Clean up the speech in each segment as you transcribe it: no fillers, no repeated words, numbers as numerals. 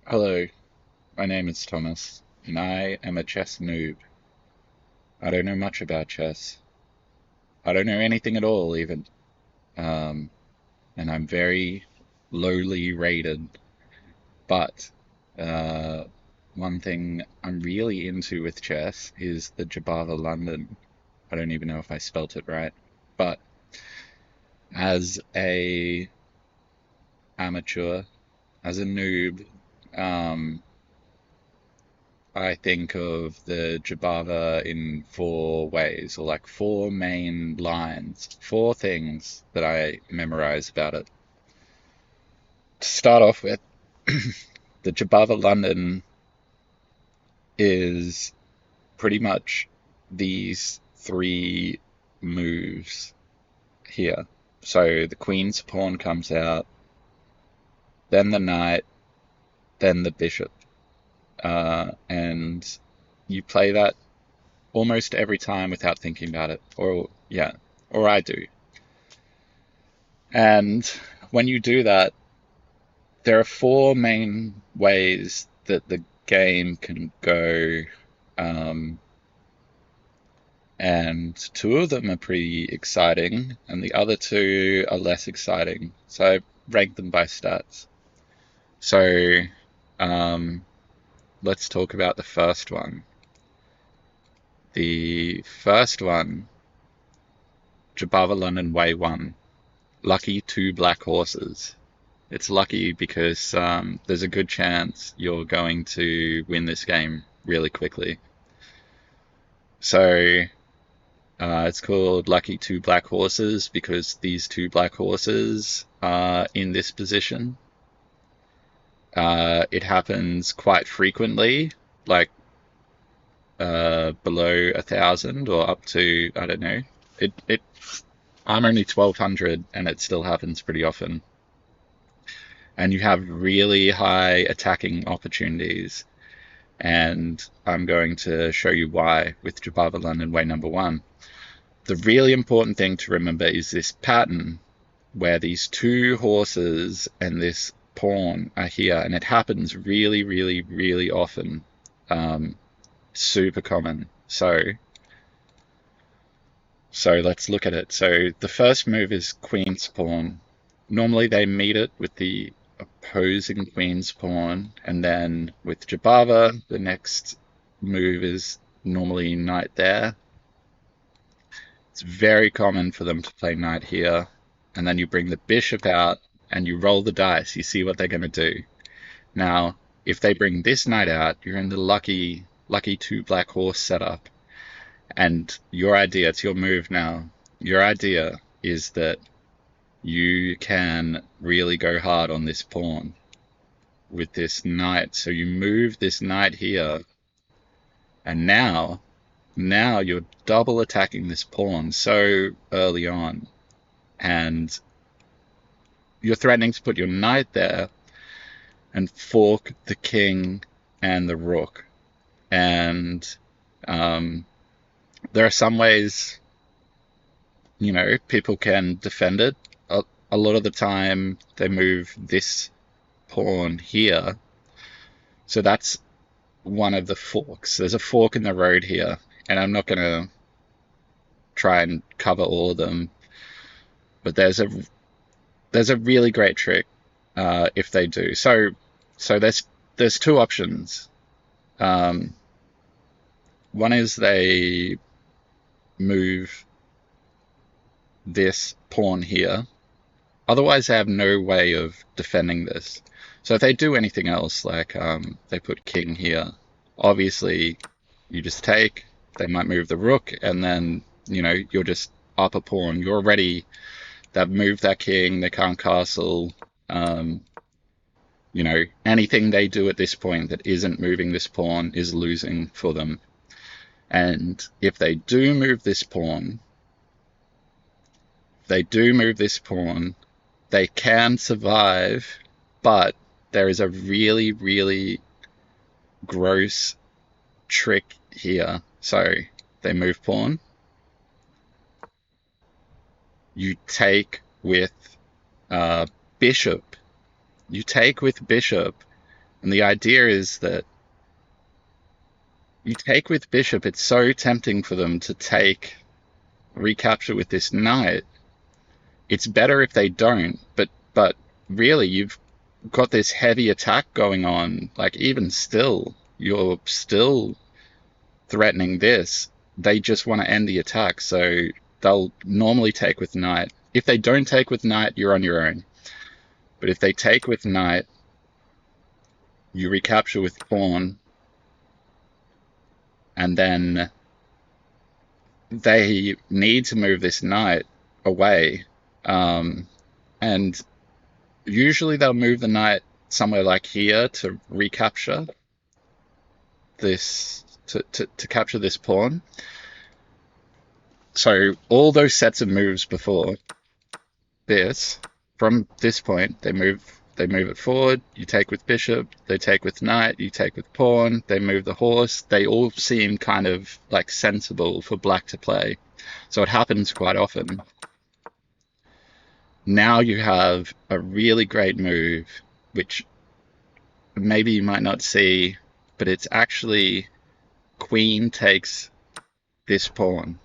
Hello, my name is Thomas, and I am a chess noob. I don't know much about chess. I don't know anything at all, even. Um, and I'm very lowly rated. But uh, one thing I'm really into with chess is the Jobava London. I don't even know if I spelt it right. But as a amateur, as a noob, um, I think of the Jobava in four ways, or like four main lines, four things that I memorize about it. To start off with, the Jobava London is pretty much these three moves here. So the queen's pawn comes out, then the knight, then the bishop. And you play that almost every time without thinking about it. Or, yeah, or I do. And when you do that, there are four main ways that the game can go, um, and two of them are pretty exciting, and the other two are less exciting. So I rank them by stats. So um, let's talk about the first one. The first one, Jobava London Way 1, lucky two black horses. It's lucky because there's a good chance you're going to win this game really quickly. So it's called Lucky Two Black Horses because these two black horses are in this position. It happens quite frequently, like below 1,000 or up to, I don't know. It I'm only 1,200 and it still happens pretty often. And you have really high attacking opportunities. And I'm going to show you why with Jobava London way number one. The really important thing to remember is this pattern where these two horses and this pawn are here, and it happens really, really, really often. Um, Super common. So let's look at it. So the first move is queen's pawn. Normally they meet it with the opposing queen's pawn, and then with Jobava, the next move is normally knight there. It's very common for them to play knight here, and then you bring the bishop out and you roll the dice. You see what they're going to do. Now, if they bring this knight out, you're in the lucky two black horse setup. And your idea, it's your move now. Your idea is that you can really go hard on this pawn with this knight. So you move this knight here, and now you're double attacking this pawn so early on, and you're threatening to put your knight there and fork the king and the rook. And um, there are some ways, people can defend it. A lot of the time, they move this pawn here. So that's one of the forks. There's a fork in the road here, and I'm not going to try and cover all of them, but there's a really great trick if they do. So there's two options. Um, One is they move this pawn here. Otherwise, they have no way of defending this. So if they do anything else, like they put king here, obviously you just take. They might move the rook, and then you're just up a pawn. You're already they've moved that king. They can't castle. Um, Anything they do at this point that isn't moving this pawn is losing for them. And if they do move this pawn, they can survive, but there is a really, really gross trick here. So they move pawn. You take with bishop. You take with bishop, And the idea is that you take with bishop, it's so tempting for them to take recapture with this knight. It's better if they don't, but really you've got this heavy attack going on. Like even still, you're still threatening this. They just want to end the attack, so they'll normally take with knight. If they don't take with knight, you're on your own. But if they take with knight, you recapture with pawn, and then they need to move this knight away. And usually they'll move the knight somewhere like here to recapture this, to capture this pawn. So all those sets of moves before this, from this point, they move it forward, you take with bishop, they take with knight, you take with pawn, they move the horse. They all seem kind of like sensible for black to play. So it happens quite often. Now you have a really great move, which maybe you might not see, but it's actually queen takes this pawn.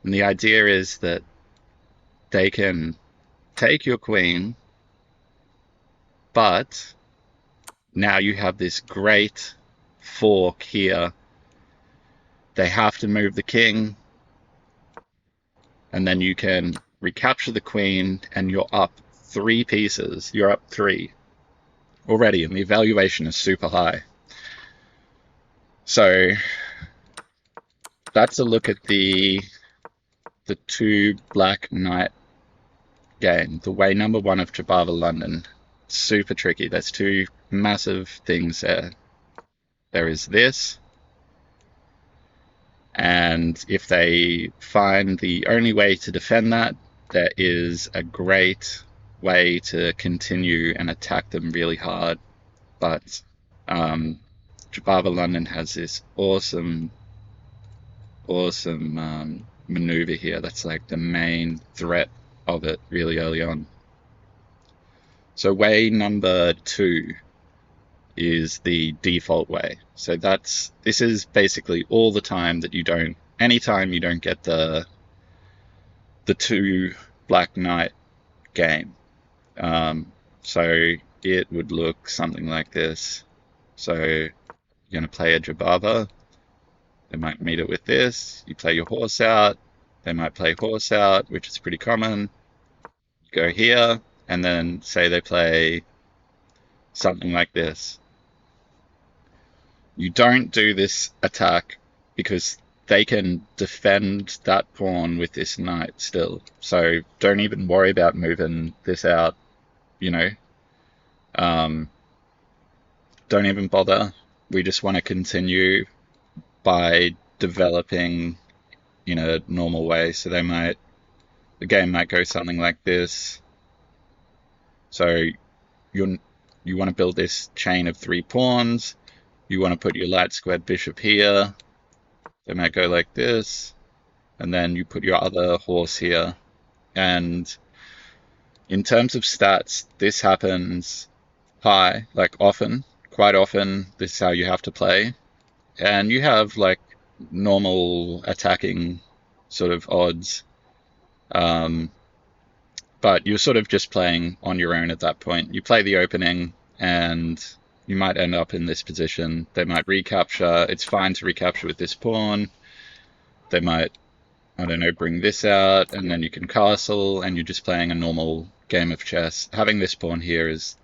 And the idea is that they can take your queen, but now you have this great fork here. They have to move the king, and then you can recapture the queen, and you're up 3 pieces. You're up 3 already, and the evaluation is super high. So that's a look at the 2 black knight game, the way number 1 of Jobava London. Super tricky. There's 2 massive things there. There is this, and if they find the only way to defend that, there is a great way to continue and attack them really hard. But Jobava London has this awesome maneuver here that's like the main threat of it really early on. So way number 2 is the default way. So this is basically all the time that anytime you don't get the 2 black knight game. So it would look something like this. So you're going to play a Jobava. They might meet it with this. You play your horse out. They might play horse out, which is pretty common. You go here, and then say they play something like this. You don't do this attack because they can defend that pawn with this knight still. So don't even worry about moving this out, you know. Don't even bother. We just want to continue by developing in a normal way. So the game might go something like this. So you want to build this chain of 3 pawns. You want to put your light squared bishop here. They might go like this, and then you put your other horse here. And in terms of stats, this happens high, like often, quite often. This is how you have to play. And you have like normal attacking sort of odds. But you're sort of just playing on your own at that point. You play the opening, and you might end up in this position. They might recapture. It's fine to recapture with this pawn. They might, I don't know, bring this out, and then you can castle, and you're just playing a normal game of chess. Having this pawn here is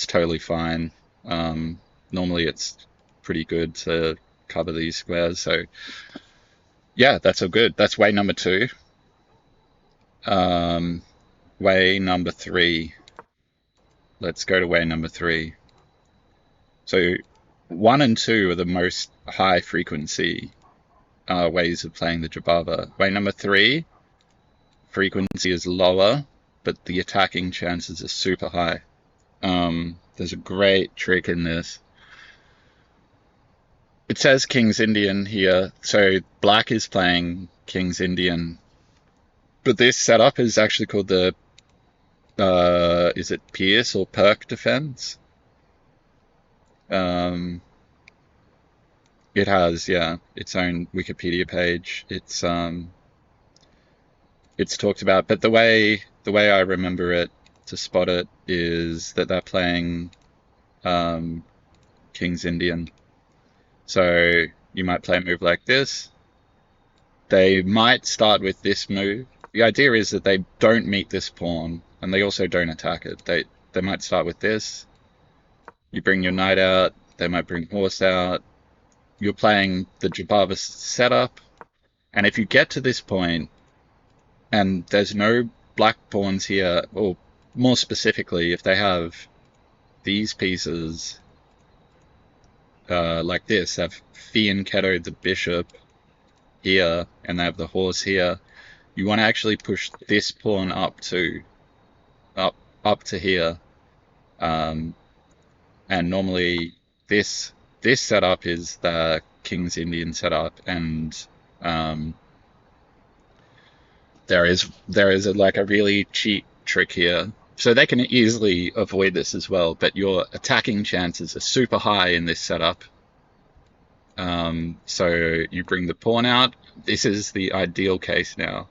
totally fine. Normally it's pretty good to cover these squares. So yeah, that's all good. That's way number 2. Way number 3. Let's go to way number 3. So 1 and 2 are the most high frequency ways of playing the Jobava. Way number 3, frequency is lower, but the attacking chances are super high. There's a great trick in this. It says King's Indian here, so black is playing King's Indian. But this setup is actually called the, is it Pierce or Perk defense? Um, it has, yeah, its own Wikipedia page. It's talked about, but the way I remember it to spot it is that they're playing um, King's Indian. So you might play a move like this. They might start with this move. The idea is that they don't meet this pawn, and they also don't attack it. They might start with this. You bring your knight out. They might bring horse out. You're playing the Jobava setup, and if you get to this point and there's no black pawns here, or more specifically, if they have these pieces like this, they have fianchettoed the bishop here, and they have the horse here. You want to actually push this pawn up up to here, um, and normally this this setup is the King's Indian setup, and um, there is like a really cheap trick here. So they can easily avoid this as well, but your attacking chances are super high in this setup. So you bring the pawn out. This is the ideal case now.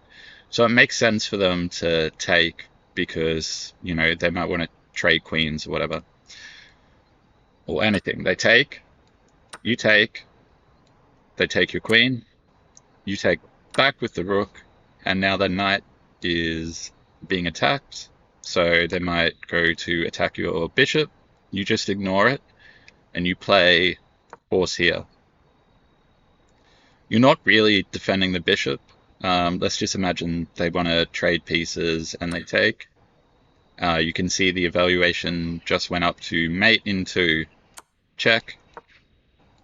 So it makes sense for them to take because, they might want to trade queens or whatever. Or anything. They take, you take, they take your queen, you take back with the rook, and now the knight is being attacked. So they might go to attack your bishop. You just ignore it, and you play horse here. You're not really defending the bishop. Let's just imagine they want to trade pieces and they take. You can see the evaluation just went up to mate into check,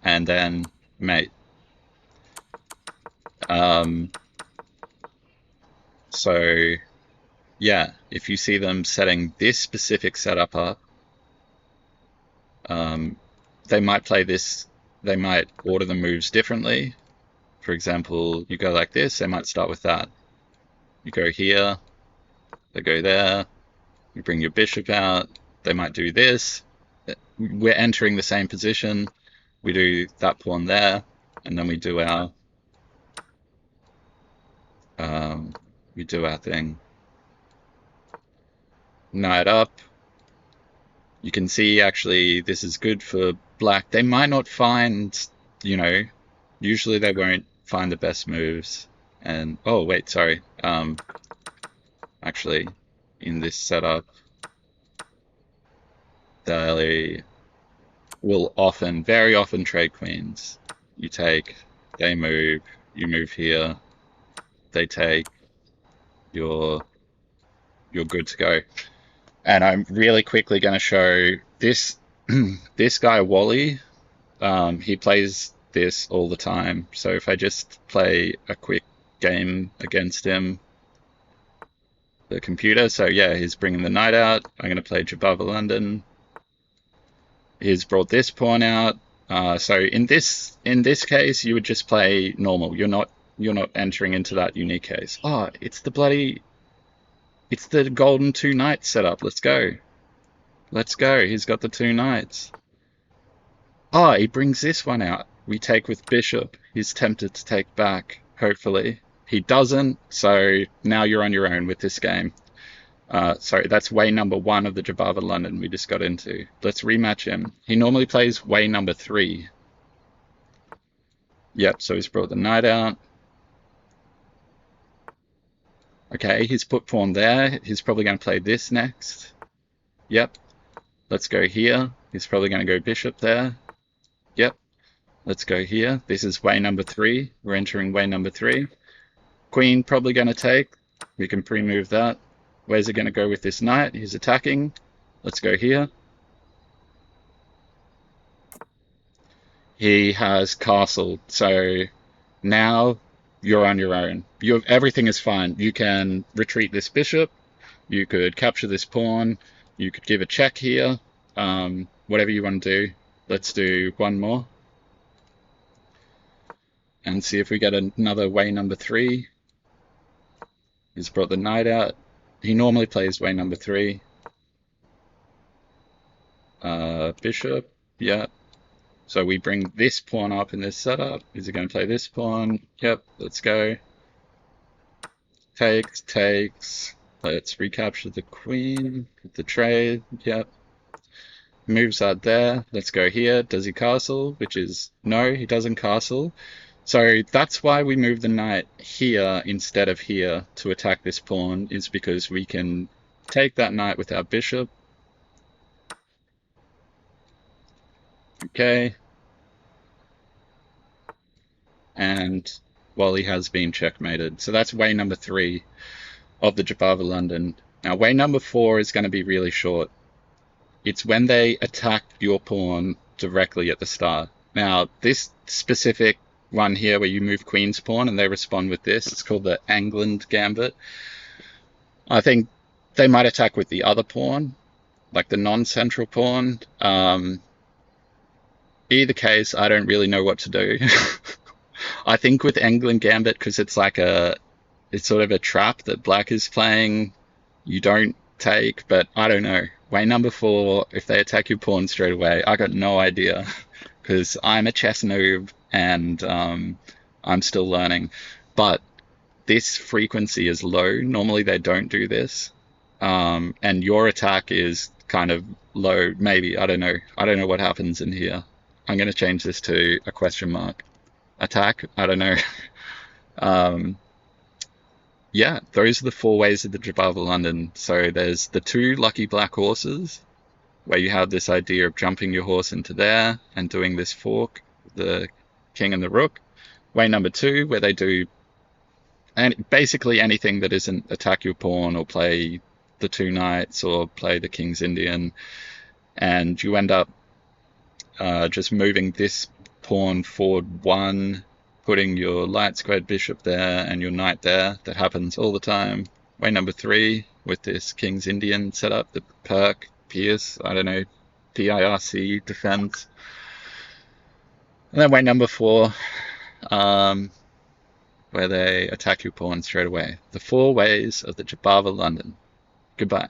and then mate. Um, so yeah, if you see them setting this specific setup up, um, they might play this. They might order the moves differently. For example, you go like this. They might start with that. You go here. They go there. You bring your bishop out. They might do this. We're entering the same position. We do that pawn there, and then um, we do our thing. Knight up. You can see actually this is good for black. They might not find, you know, usually they won't find the best moves. And oh wait, sorry. Actually, in this setup, they will often, very often trade queens. You take, they move, you move here, they take, you're you're good to go. And I'm really quickly going to show this this guy Wally. He plays this all the time. So if I just play a quick game against him, the computer. So yeah, he's bringing the knight out. I'm going to play Jobava London. He's brought this pawn out. So in this case, you would just play normal. You're not entering into that unique case. Oh, it's the golden two knights setup. Let's go. Let's go. He's got the two knights. Oh, he brings this one out. We take with bishop. He's tempted to take back, hopefully. He doesn't, so now you're on your own with this game. Sorry, that's way number 1 of the Jobava London we just got into. Let's rematch him. He normally plays way number 3. Yep, so he's brought the knight out. Okay, he's put pawn there. He's probably going to play this next. Yep, let's go here. He's probably going to go bishop there. Yep, let's go here. This is way number 3. We're entering way number 3. Queen probably going to take. We can pre-move that. Where's he going to go with this knight? He's attacking. Let's go here. He has castled. So now you're on your own. Everything is fine. You can retreat this bishop. You could capture this pawn. You could give a check here. Whatever you want to do. Let's do one more. And see if we get another way number 3. He's brought the knight out. He normally plays way number 3. Bishop. Yeah. So we bring this pawn up in this setup. Is it going to play this pawn? Yep, let's go. Takes, takes. Let's recapture the queen with the trade. Yep. Moves are there. Let's go here. Does he castle? Which is no, he doesn't castle. So that's why we move the knight here instead of here to attack this pawn, is because we can take that knight with our bishop. Okay. And while he has been checkmated. So that's way number 3 of the Jobava London. Now, way number 4 is going to be really short. It's when they attack your pawn directly at the start. Now, this specific one here where you move queen's pawn and they respond with this, it's called the England Gambit. I think they might attack with the other pawn, like the non-central pawn. Either case, I don't really know what to do. I think with England Gambit, because it's sort of a trap that black is playing, you don't take, but I don't know. Way number 4, if they attack your pawn straight away, I got no idea, because I'm a chess noob and I'm still learning. But this frequency is low. Normally they don't do this. And your attack is kind of low, maybe. I don't know. I don't know what happens in here. I'm going to change this to a question mark. Attack? I don't know. Yeah, those are the 4 ways of the Jobava London. So there's the 2 lucky black horses, where you have this idea of jumping your horse into there and doing this fork, the king and the rook. Way number 2, where they do basically anything that isn't attack your pawn or play the 2 knights or play the king's Indian, and you end up just moving this pawn forward 1, putting your light squared bishop there and your knight there. That happens all the time. Way number 3 with this King's Indian setup, the Pierce, I don't know, PIRC defense. And then way number 4, where they attack your pawn straight away. The 4 ways of the Jobava London. Goodbye.